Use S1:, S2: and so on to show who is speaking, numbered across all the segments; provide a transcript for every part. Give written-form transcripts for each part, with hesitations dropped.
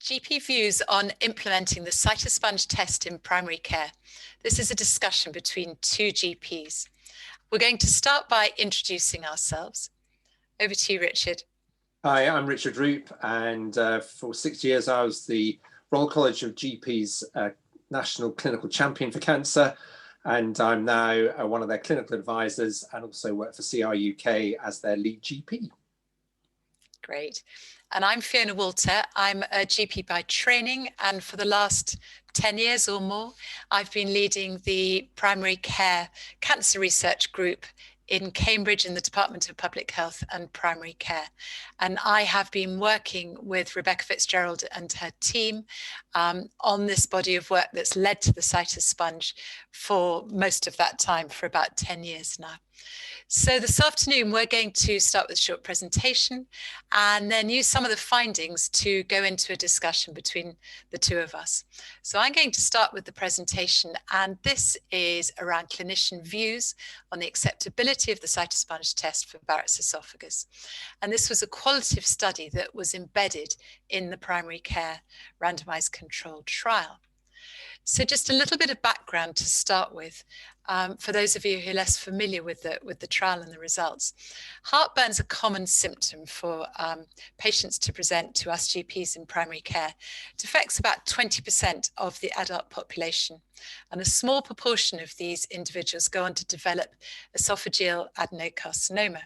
S1: GP views on implementing the Cytosponge test in primary care. This is a discussion between two GPs. We're going to start by introducing ourselves. Over to you, Richard.
S2: Hi, I'm Richard Roope, and for 6 years I was the Royal College of GPs National Clinical Champion for Cancer, and I'm now one of their clinical advisors and also work for CR UK as their lead GP.
S1: Great. And I'm Fiona Walter. I'm a GP by training, and for the last 10 years or more, I've been leading the primary care cancer research group in Cambridge in the Department of Public Health and Primary Care. And I have been working with Rebecca Fitzgerald and her team on this body of work that's led to the Cytosponge for most of that time, for about 10 years now. So this afternoon, we're going to start with a short presentation and then use some of the findings to go into a discussion between the two of us. So I'm going to start with the presentation, and this is around clinician views on the acceptability of the Cytosponge test for Barrett's esophagus. And this was a qualitative study that was embedded in the primary care randomized controlled trial. So just a little bit of background to start with, for those of you who are less familiar with the trial and the results. Heartburn is a common symptom for patients to present to us GPs in primary care. It affects about 20% of the adult population, and a small proportion of these individuals go on to develop esophageal adenocarcinoma.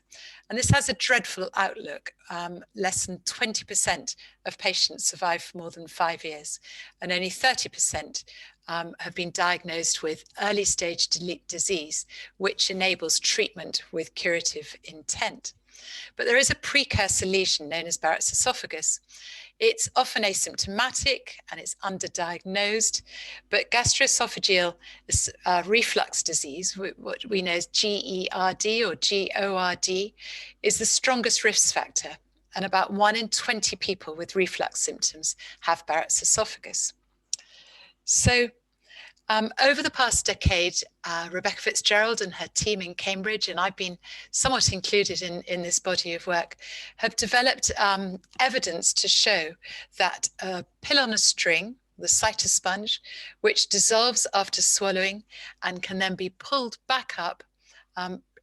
S1: And this has a dreadful outlook. Less than 20% of patients survive for more than 5 years, and only 30% have been diagnosed with early stage disease, which enables treatment with curative intent. But there is a precursor lesion known as Barrett's esophagus. It's often asymptomatic and it's underdiagnosed, but gastroesophageal reflux disease, what we know as GERD or GORD, is the strongest risk factor, and about 1 in 20 people with reflux symptoms have Barrett's esophagus. So over the past decade, Rebecca Fitzgerald and her team in Cambridge, and I've been somewhat included in this body of work, have developed evidence to show that a pill on a string, the Cytosponge, which dissolves after swallowing and can then be pulled back up,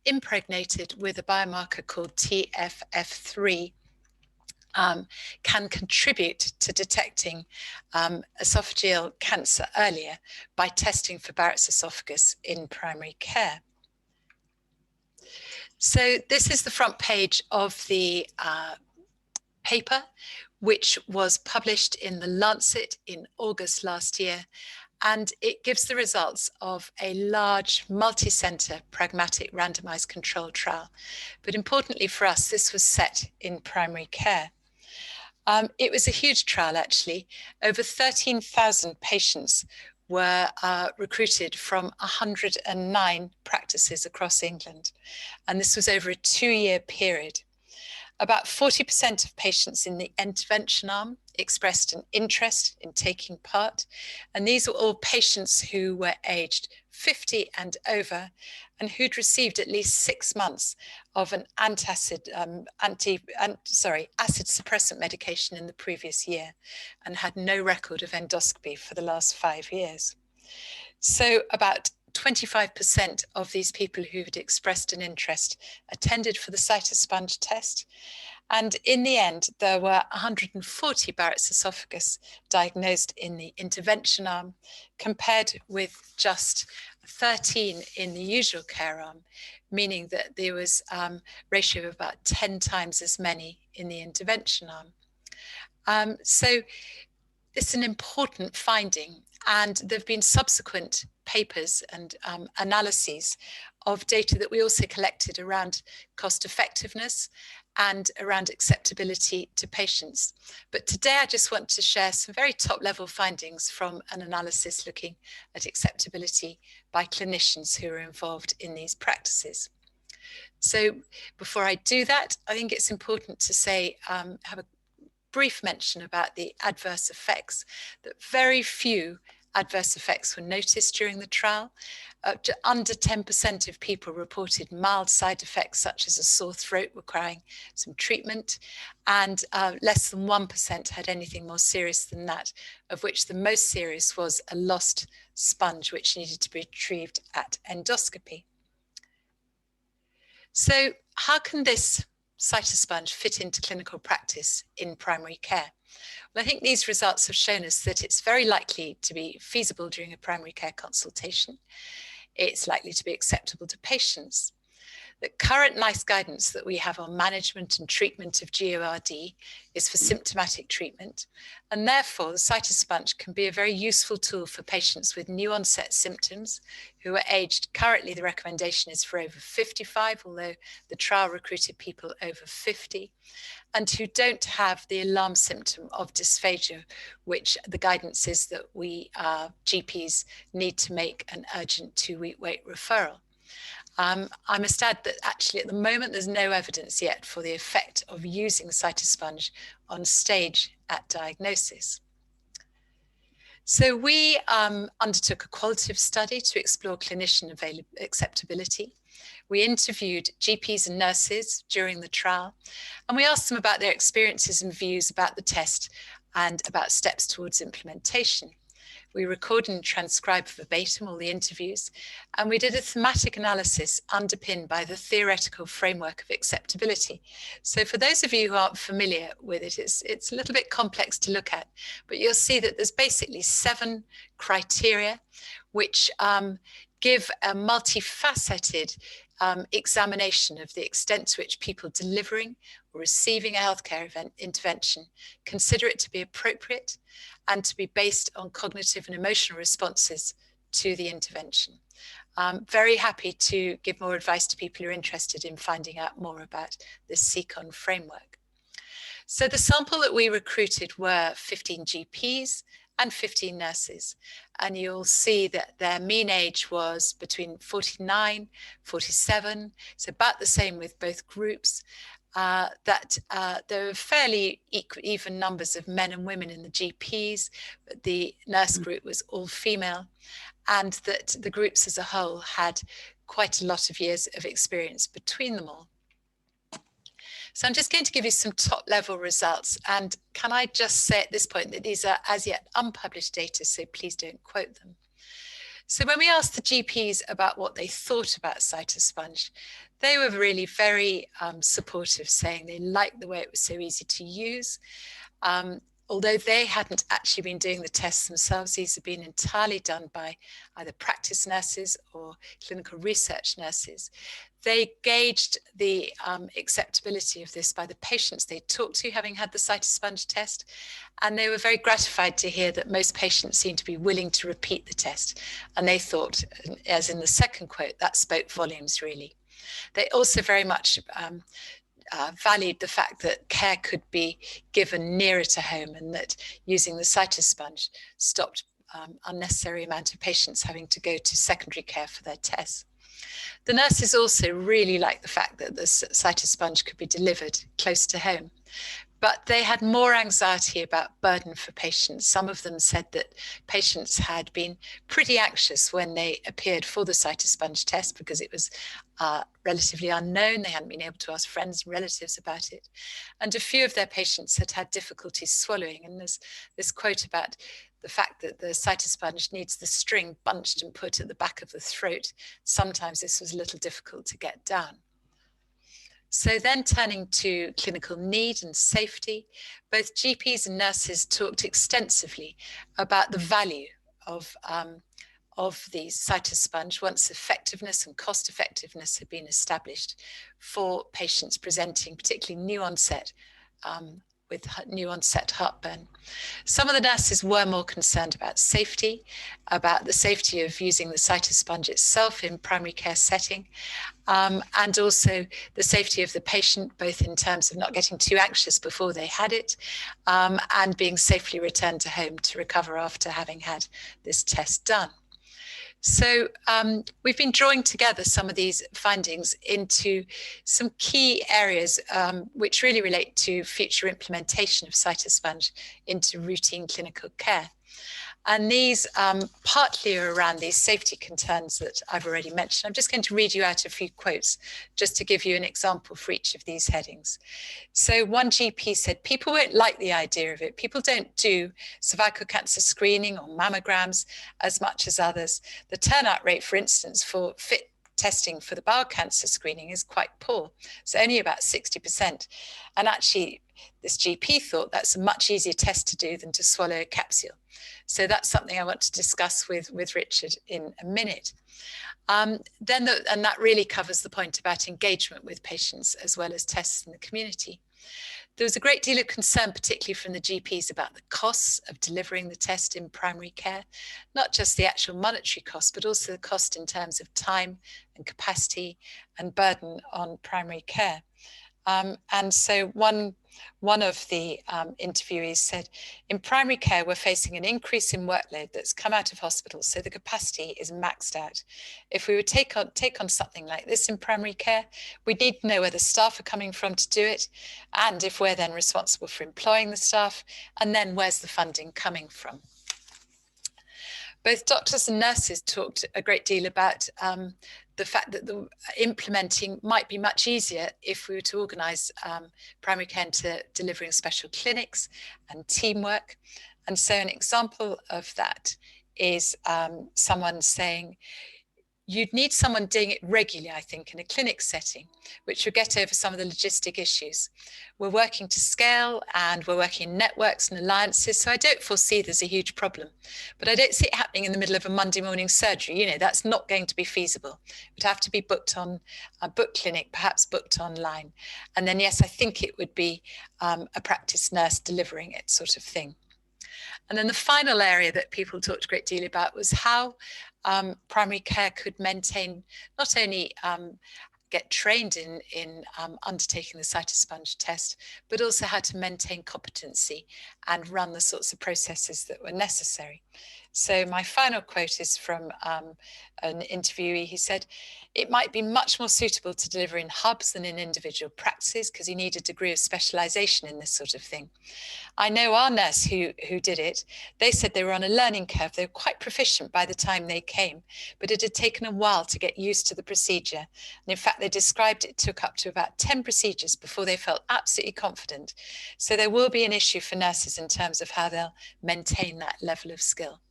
S1: impregnated with a biomarker called TFF3, can contribute to detecting esophageal cancer earlier by testing for Barrett's esophagus in primary care. So this is the front page of the paper, which was published in The Lancet in August last year, and it gives the results of a large multi-center pragmatic randomized controlled trial. But importantly for us, this was set in primary care. It was a huge trial, actually. Over 13,000 patients were recruited from 109 practices across England. And this was over a 2-year period. About 40% of patients in the intervention arm expressed an interest in taking part. And these were all patients who were aged 50 and over, and who'd received at least 6 months of an acid suppressant medication in the previous year, and had no record of endoscopy for the last 5 years. So about 25% of these people who had expressed an interest attended for the Cytosponge test. And in the end, there were 140 Barrett's esophagus diagnosed in the intervention arm, compared with just 13 in the usual care arm, meaning that there was a ratio of about 10 times as many in the intervention arm. So it's an important finding, and there have been subsequent papers and analyses of data that we also collected around cost effectiveness and around acceptability to patients. But today I just want to share some very top level findings from an analysis looking at acceptability by clinicians who are involved in these practices. So before I do that, I think it's important to say, have a brief mention about the adverse effects, that very few adverse effects were noticed during the trial. under 10% of people reported mild side effects such as a sore throat requiring some treatment, and less than 1% had anything more serious than that, of which the most serious was a lost sponge which needed to be retrieved at endoscopy. So how can this Cytosponge fit into clinical practice in primary care? Well, I think these results have shown us that it's very likely to be feasible during a primary care consultation. It's likely to be acceptable to patients. The current NICE guidance that we have on management and treatment of GORD is for symptomatic treatment, and therefore the Cytosponge can be a very useful tool for patients with new onset symptoms who are aged. Currently the recommendation is for over 55, although the trial recruited people over 50, and who don't have the alarm symptom of dysphagia, which the guidance is that we GPs need to make an urgent 2-week wait referral. I must add that actually at the moment there's no evidence yet for the effect of using Cytosponge on stage at diagnosis. So we undertook a qualitative study to explore clinician acceptability. We interviewed GPs and nurses during the trial, and we asked them about their experiences and views about the test and about steps towards implementation. We recorded and transcribed verbatim all the interviews, and we did a thematic analysis underpinned by the theoretical framework of acceptability. So for those of you who aren't familiar with it, it's a little bit complex to look at, but you'll see that there's basically 7 criteria which give a multifaceted examination of the extent to which people delivering or receiving a healthcare intervention consider it to be appropriate and to be based on cognitive and emotional responses to the intervention. I'm very happy to give more advice to people who are interested in finding out more about this CCON framework. So the sample that we recruited were 15 GPs and 15 nurses, and you'll see that their mean age was between 49, 47, so about the same with both groups. That there were fairly even numbers of men and women in the GPs, but the nurse group was all female, and that the groups as a whole had quite a lot of years of experience between them all. So I'm just going to give you some top level results, and can I just say at this point that these are as yet unpublished data, so please don't quote them. So when we asked the GPs about what they thought about Cytosponge, they were really very supportive, saying they liked the way it was so easy to use. Although they hadn't actually been doing the tests themselves, these have been entirely done by either practice nurses or clinical research nurses. They gauged the acceptability of this by the patients they talked to having had the Cytosponge test, and they were very gratified to hear that most patients seemed to be willing to repeat the test. And they thought, as in the second quote, that spoke volumes really. They also very much valued the fact that care could be given nearer to home, and that using the Cytosponge stopped unnecessary amount of patients having to go to secondary care for their tests. The nurses also really liked the fact that the Cytosponge could be delivered close to home, but they had more anxiety about burden for patients. Some of them said that patients had been pretty anxious when they appeared for the Cytosponge test because it was relatively unknown. They hadn't been able to ask friends and relatives about it. And a few of their patients had had difficulty swallowing. And there's this quote about the fact that the Cytosponge needs the string bunched and put at the back of the throat. Sometimes this was a little difficult to get down. So then turning to clinical need and safety, both GPs and nurses talked extensively about the value of the Cytosponge once effectiveness and cost effectiveness had been established for patients presenting particularly new onset with new onset heartburn. Some of the nurses were more concerned about safety, about the safety of using the Cytosponge itself in primary care setting, and also the safety of the patient, both in terms of not getting too anxious before they had it, and being safely returned to home to recover after having had this test done. So we've been drawing together some of these findings into some key areas which really relate to future implementation of Cytosponge into routine clinical care. And these partly are around these safety concerns that I've already mentioned. I'm just going to read you out a few quotes just to give you an example for each of these headings. So one GP said, people won't like the idea of it. People don't do cervical cancer screening or mammograms as much as others. The turnout rate, for instance, for FIT testing for the bowel cancer screening is quite poor. It's only about 60%. And actually, this GP thought that's a much easier test to do than to swallow a capsule. So that's something I want to discuss with Richard in a minute. And that really covers the point about engagement with patients as well as tests in the community. There was a great deal of concern, particularly from the GPs, about the costs of delivering the test in primary care, not just the actual monetary cost, but also the cost in terms of time and capacity and burden on primary care. And so one of the interviewees said, in primary care, we're facing an increase in workload that's come out of hospitals, so the capacity is maxed out. If we would take on something like this in primary care, we need to know where the staff are coming from to do it, and if we're then responsible for employing the staff, and then where's the funding coming from. Both doctors and nurses talked a great deal about the fact that the implementing might be much easier if we were to organise primary care into delivering special clinics and teamwork. And so an example of that is someone saying, you'd need someone doing it regularly, I think, in a clinic setting, which would get over some of the logistic issues. We're working to scale and we're working in networks and alliances, so I don't foresee there's a huge problem. But I don't see it happening in the middle of a Monday morning surgery. You know, that's not going to be feasible. It would have to be booked on a book clinic, perhaps booked online. And then, yes, I think it would be a practice nurse delivering it, sort of thing. And then the final area that people talked a great deal about was how primary care could maintain, not only get trained in undertaking the Cytosponge test, but also how to maintain competency and run the sorts of processes that were necessary. So my final quote is from an interviewee. He said, it might be much more suitable to deliver in hubs than in individual practices because you need a degree of specialisation in this sort of thing. I know our nurse who did it, they said they were on a learning curve. They were quite proficient by the time they came, but it had taken a while to get used to the procedure. And in fact, they described it took up to about 10 procedures before they felt absolutely confident. So there will be an issue for nurses in terms of how they'll maintain that level of skill.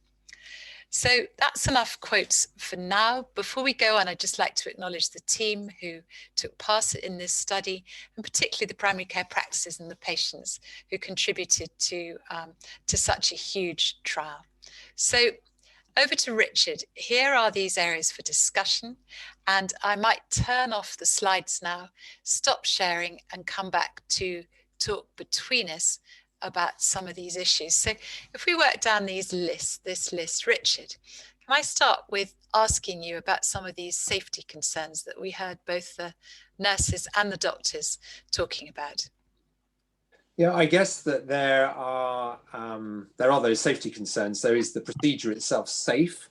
S1: So that's enough quotes for now. Before we go on, I'd just like to acknowledge the team who took part in this study, and particularly the primary care practices and the patients who contributed to such a huge trial. So over to Richard. Here are these areas for discussion, and I might turn off the slides now, stop sharing, and come back to talk between us about some of these issues. So if we work down this list, Richard, can I start with asking you about some of these safety concerns that we heard both the nurses and the doctors talking about?
S2: Yeah, I guess that there are those safety concerns. So is the procedure itself safe?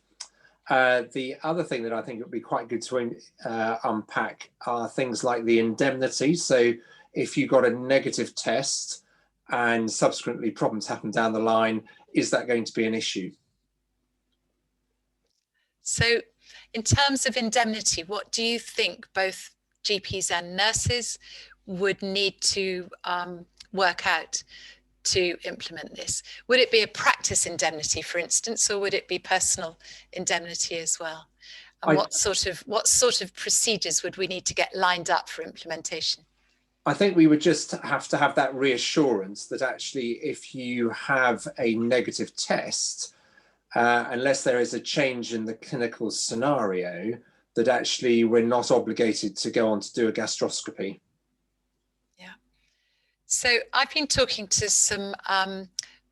S2: The other thing that I think would be quite good to unpack are things like the indemnity. So if you got a negative test and subsequently problems happen down the line, is that going to be an issue?
S1: So in terms of indemnity, what do you think both GPs and nurses would need to work out to implement this? Would it be a practice indemnity, for instance, or would it be personal indemnity as well? And what sort of procedures would we need to get lined up for implementation?
S2: I think we would just have to have that reassurance that actually if you have a negative test, unless there is a change in the clinical scenario, that actually we're not obligated to go on to do a gastroscopy.
S1: Yeah. So I've been talking to some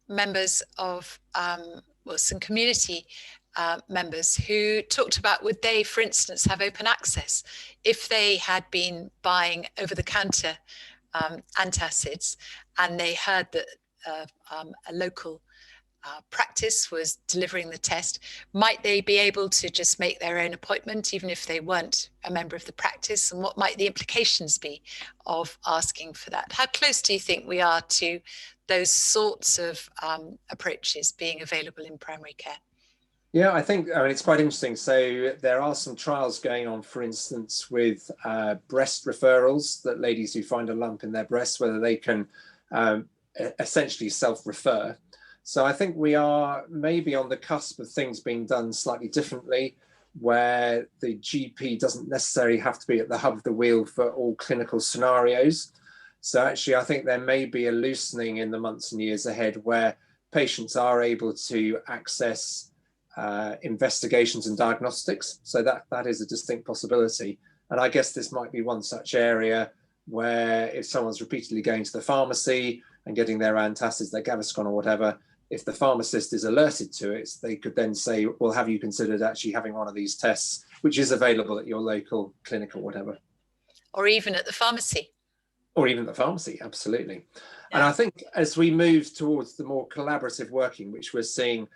S1: members of, some community members who talked about, would they, for instance, have open access if they had been buying over-the-counter antacids and they heard that a local practice was delivering the test, might they be able to just make their own appointment even if they weren't a member of the practice? And what might the implications be of asking for that? How close do you think we are to those sorts of approaches being available in primary care?
S2: Yeah, I think it's quite interesting. So there are some trials going on, for instance, with breast referrals, that ladies who find a lump in their breast, whether they can essentially self-refer. So I think we are maybe on the cusp of things being done slightly differently, where the GP doesn't necessarily have to be at the hub of the wheel for all clinical scenarios. So actually, I think there may be a loosening in the months and years ahead where patients are able to access investigations and diagnostics. So that is a distinct possibility. And I guess this might be one such area where if someone's repeatedly going to the pharmacy and getting their antacids, their Gaviscon or whatever, if the pharmacist is alerted to it, they could then say, well, have you considered actually having one of these tests, which is available at your local clinic or whatever?
S1: Or even at the pharmacy.
S2: Or even the pharmacy, absolutely.
S1: Yeah.
S2: And I think as we move towards the more collaborative working, which we're seeing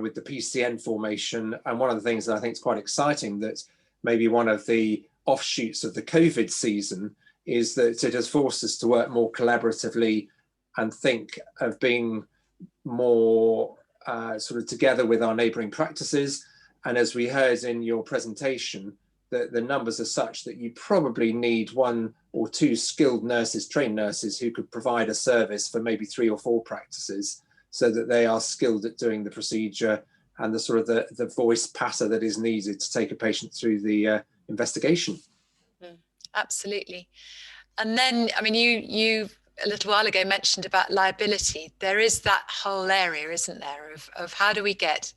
S2: with the PCN formation, and one of the things that I think is quite exciting, that maybe one of the offshoots of the COVID season is that it has forced us to work more collaboratively and think of being more sort of together with our neighbouring practices. And as we heard in your presentation, the numbers are such that you probably need 1 or 2 skilled nurses, trained nurses, who could provide a service for maybe 3 or 4 practices, so that they are skilled at doing the procedure and the sort of the voice patter that is needed to take a patient through the investigation.
S1: Absolutely. And then, I mean, you a little while ago mentioned about liability. There is that whole area, isn't there, of how do we get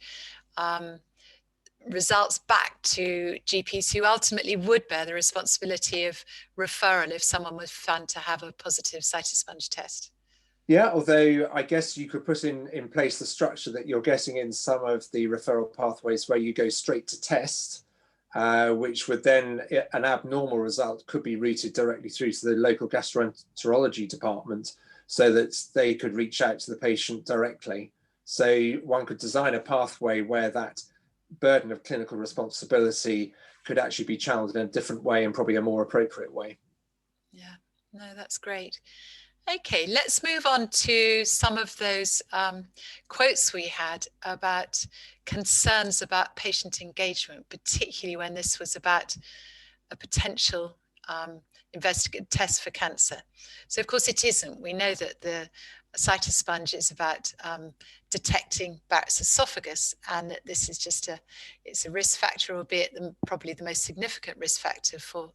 S1: results back to GPs who ultimately would bear the responsibility of referral if someone was found to have a positive cytosponge test?
S2: Yeah, although I guess you could put in place the structure that you're getting in some of the referral pathways where you go straight to test, which would then, an abnormal result could be routed directly through to the local gastroenterology department so that they could reach out to the patient directly. So one could design a pathway where that burden of clinical responsibility could actually be channeled in a different way and probably a more appropriate way.
S1: Yeah, no, that's great. Okay, let's move on to some of those quotes we had about concerns about patient engagement, particularly when this was about a potential investigative test for cancer. So of course it isn't. We know that the Cytosponge is about detecting Barrett's esophagus, and that this is just it's a risk factor, albeit probably the most significant risk factor for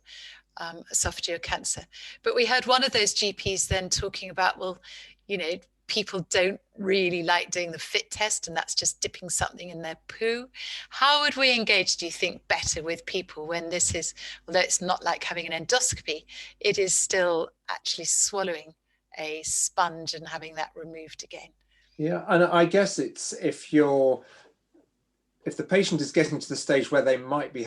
S1: esophageal cancer. But we heard one of those GPs then talking about, well, you know, people don't really like doing the FIT test, and that's just dipping something in their poo. How would we engage, do you think, better with people when this is, although it's not like having an endoscopy, it is still actually swallowing a sponge and having that removed again?
S2: Yeah, and I guess it's if the patient is getting to the stage where they might be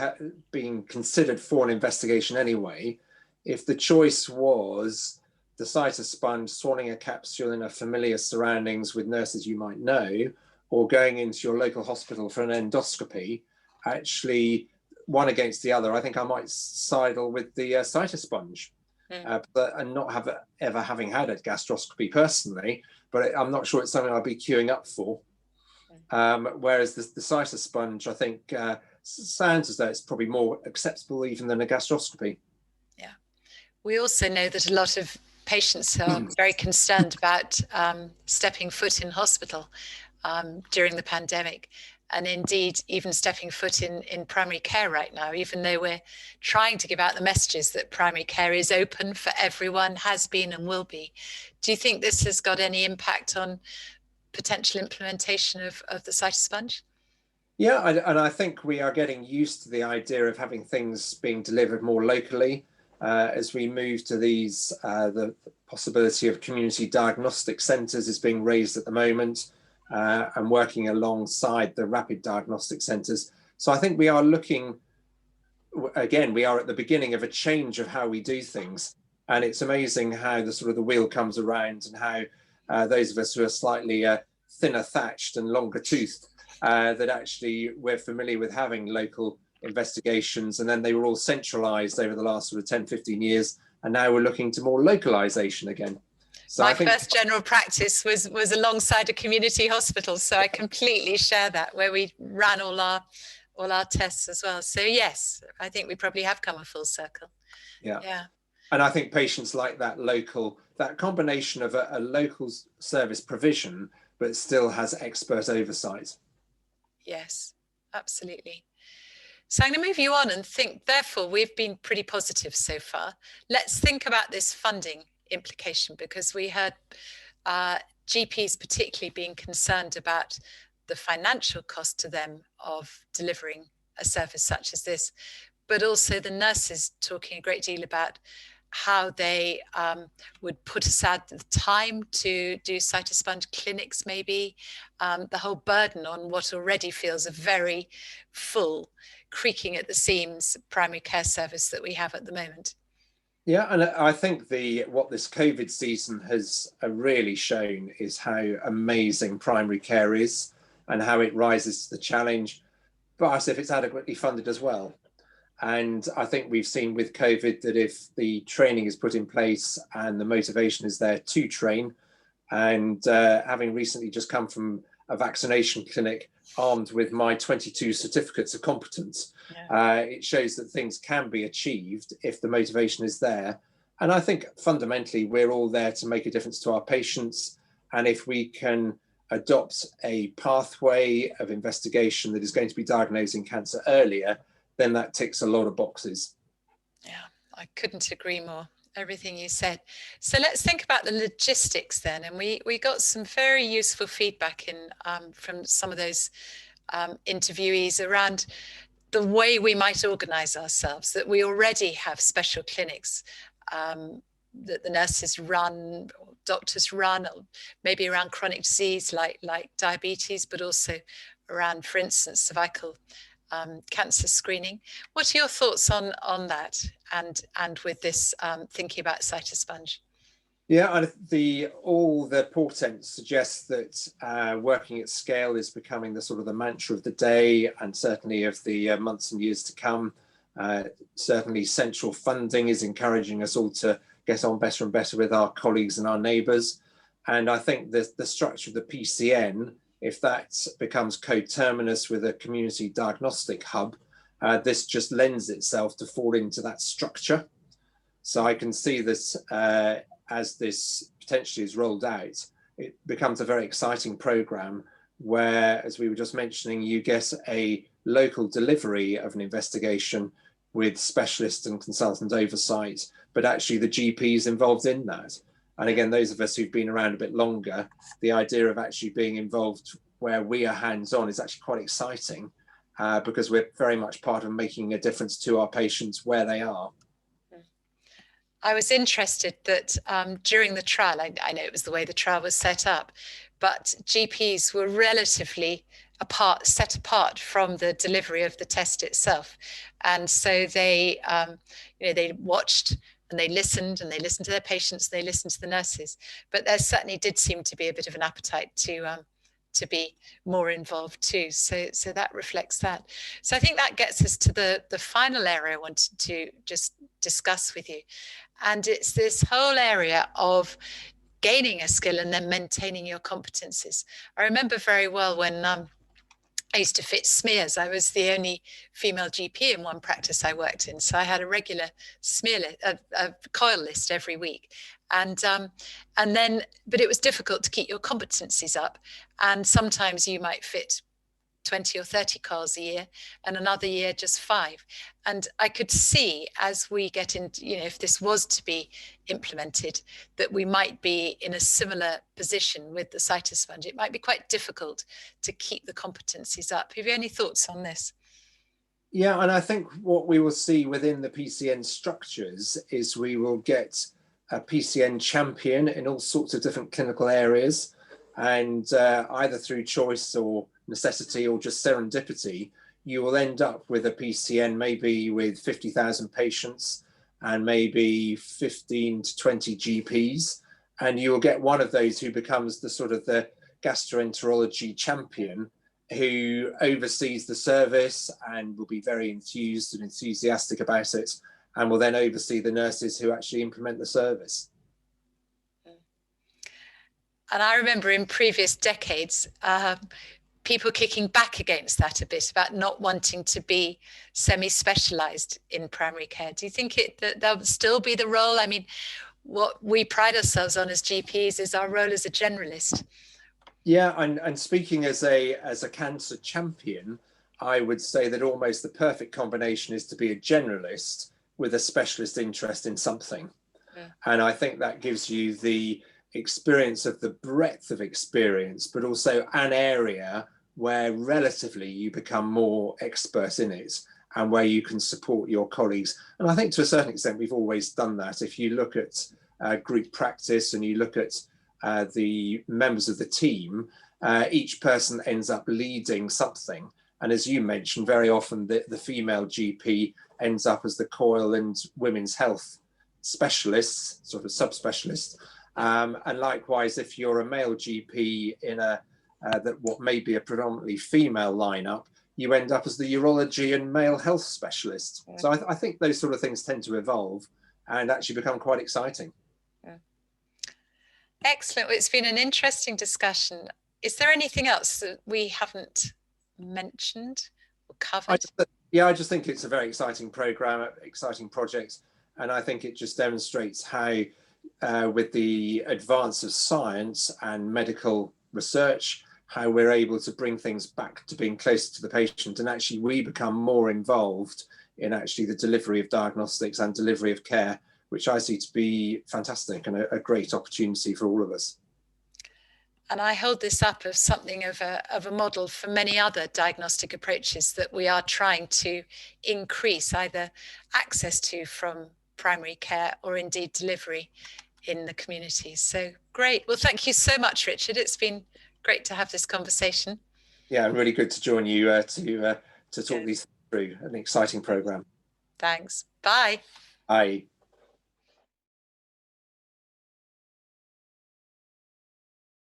S2: being considered for an investigation anyway, if the choice was the Cytosponge, swallowing a capsule in a familiar surroundings with nurses you might know, or going into your local hospital for an endoscopy, actually one against the other, I think I might sidle with the Cytosponge. And not ever having had a gastroscopy personally, but I'm not sure it's something I'll be queuing up for. Whereas the Cytosponge, I think, sounds as though it's probably more acceptable even than a gastroscopy.
S1: Yeah. We also know that a lot of patients are very concerned about stepping foot in hospital during the pandemic. And indeed, even stepping foot in primary care right now, even though we're trying to give out the messages that primary care is open for everyone, has been and will be. Do you think this has got any impact on potential implementation of the Cytosponge?
S2: Yeah, and I think we are getting used to the idea of having things being delivered more locally as we move to these. The possibility of community diagnostic centres is being raised at the moment, and working alongside the rapid diagnostic centres. So I think we are looking, again, we are at the beginning of a change of how we do things. And it's amazing how the wheel comes around, and how those of us who are slightly thinner thatched and longer toothed, that actually we're familiar with having local investigations, and then they were all centralized over the last sort of 10, 15 years, and now we're looking to more localization again. So
S1: my
S2: I think
S1: first general practice was alongside a community hospital, so I completely share that, where we ran all our tests as well. So yes, I think we probably have come a full circle.
S2: Yeah. And I think patients like that combination of a local service provision, but still has expert oversight.
S1: Yes, absolutely. So I'm going to move you on and think, therefore, we've been pretty positive so far. Let's think about this funding implication, because we heard GPs particularly being concerned about the financial cost to them of delivering a service such as this, but also the nurses talking a great deal about how they would put aside the time to do Cytosponge clinics, maybe, the whole burden on what already feels a very full, creaking at the seams primary care service that we have at the moment.
S2: Yeah, and I think what this COVID season has really shown is how amazing primary care is and how it rises to the challenge, but if it's adequately funded as well. And I think we've seen with COVID that if the training is put in place and the motivation is there to train, and having recently just come from a vaccination clinic armed with my 22 certificates of competence, it shows that things can be achieved if the motivation is there. And I think fundamentally we're all there to make a difference to our patients. And if we can adopt a pathway of investigation that is going to be diagnosing cancer earlier, then that ticks a lot of boxes.
S1: Yeah, I couldn't agree more. Everything you said. So let's think about the logistics then. And we got some very useful feedback from some of those interviewees around the way we might organize ourselves, that we already have special clinics that the nurses run, doctors run, maybe around chronic disease like diabetes, but also around, for instance, cervical cancer screening. What are your thoughts on that and with this thinking about Cytosponge?
S2: Yeah, all the portents suggest that working at scale is becoming the sort of the mantra of the day, and certainly of the months and years to come. Certainly central funding is encouraging us all to get on better and better with our colleagues and our neighbours. And I think the structure of the PCN, if that becomes coterminous with a community diagnostic hub, this just lends itself to fall into that structure. So I can see this as this potentially is rolled out, it becomes a very exciting program where, as we were just mentioning, you get a local delivery of an investigation with specialist and consultant oversight, but actually the GPs involved in that. And again, those of us who've been around a bit longer, the idea of actually being involved where we are hands-on is actually quite exciting, because we're very much part of making a difference to our patients where they are.
S1: I was interested that during the trial, I know it was the way the trial was set up, but GPs were relatively set apart from the delivery of the test itself. And so they watched and they listened to their patients, they listened to the nurses, but there certainly did seem to be a bit of an appetite to be more involved too. So that reflects that. So I think that gets us to the final area I wanted to just discuss with you. And it's this whole area of gaining a skill and then maintaining your competencies. I remember very well when I used to fit smears. I was the only female GP in one practice I worked in. So I had a regular smear list, a coil list every week. But it was difficult to keep your competencies up. And sometimes you might fit 20 or 30 coils a year, and another year just 5. And I could see as we get into, if this was to be implemented, that we might be in a similar position with the Cytosponge. It might be quite difficult to keep the competencies up. Have you any thoughts on this?
S2: Yeah, and I think what we will see within the PCN structures is we will get a PCN champion in all sorts of different clinical areas, and either through choice or necessity or just serendipity, you will end up with a PCN maybe with 50,000 patients and maybe 15 to 20 GPs, and you will get one of those who becomes the sort of the gastroenterology champion who oversees the service and will be very enthused and enthusiastic about it, and will then oversee the nurses who actually implement the service.
S1: And I remember in previous decades, people kicking back against that a bit about not wanting to be semi-specialized in primary care. Do you think that would still be the role? I mean, what we pride ourselves on as GPs is our role as a generalist.
S2: Yeah, and speaking as a cancer champion, I would say that almost the perfect combination is to be a generalist with a specialist interest in something. Yeah. And I think that gives you the experience of the breadth of experience, but also an area where relatively you become more expert in it and where you can support your colleagues. And I think to a certain extent, we've always done that. If you look at group practice and you look at the members of the team, each person ends up leading something. And as you mentioned, very often the female GP ends up as the coil and women's health specialist, sort of subspecialist. And likewise, if you're a male GP in what may be a predominantly female lineup, you end up as the urology and male health specialist. Yeah. So I think those sort of things tend to evolve and actually become quite exciting.
S1: Yeah. Excellent. Well, it's been an interesting discussion. Is there anything else that we haven't mentioned or covered?
S2: I just think it's a very exciting program, exciting project. And I think it just demonstrates how with the advance of science and medical research, how we're able to bring things back to being closer to the patient, and actually we become more involved in actually the delivery of diagnostics and delivery of care, which I see to be fantastic and a great opportunity for all of us.
S1: And I hold this up as something of a model for many other diagnostic approaches that we are trying to increase either access to from primary care or indeed delivery in the community. So great. Well, thank you so much, Richard. It's been great to have this conversation.
S2: Yeah, really good to join you to talk these through. An exciting program.
S1: Thanks. Bye.
S2: Bye.